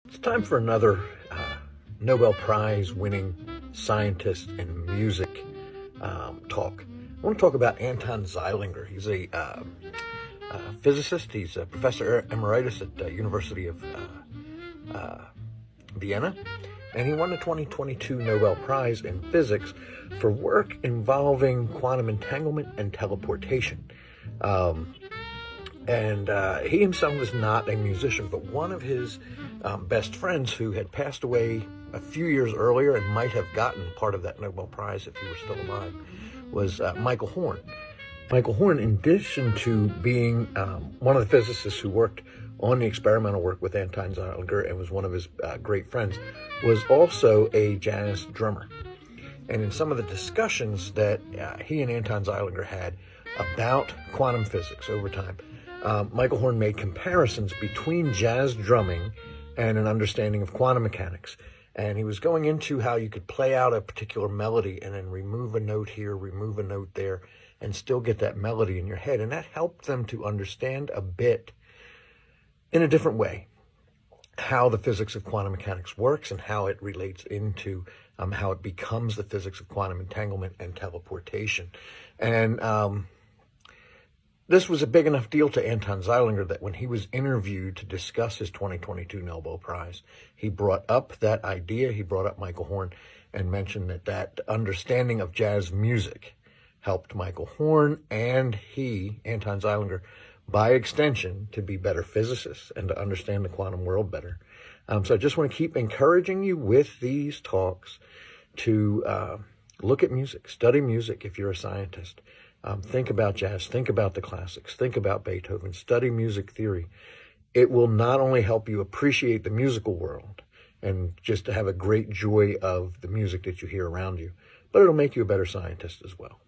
It's time for another Nobel Prize winning scientist in music talk. I want to talk about Anton Zeilinger. He's a physicist. He's a professor emeritus at the University of Vienna, and he won the 2022 Nobel Prize in Physics for work involving quantum entanglement and teleportation. He himself was not a musician, but one of his best friends, who had passed away a few years earlier and might have gotten part of that Nobel Prize if he were still alive, was Michael Horne. Michael Horne, in addition to being one of the physicists who worked on the experimental work with Anton Zeilinger and was one of his great friends, was also a jazz drummer. And in some of the discussions that he and Anton Zeilinger had about quantum physics over time, Michael Horne made comparisons between jazz drumming and an understanding of quantum mechanics. And he was going into how you could play out a particular melody and then remove a note here, remove a note there, and still get that melody in your head. And that helped them to understand a bit in a different way how the physics of quantum mechanics works and how it relates into how it becomes the physics of quantum entanglement and teleportation. And this was a big enough deal to Anton Zeilinger that when he was interviewed to discuss his 2022 Nobel Prize, he brought up that idea. He brought up Michael Horne and mentioned that understanding of jazz music helped Michael Horne and he, Anton Zeilinger, by extension, to be better physicists and to understand the quantum world better. So I just want to keep encouraging you with these talks to look at music, study music if you're a scientist. Think about jazz, think about the classics, think about Beethoven, study music theory. It will not only help you appreciate the musical world and just to have a great joy of the music that you hear around you, but it'll make you a better scientist as well.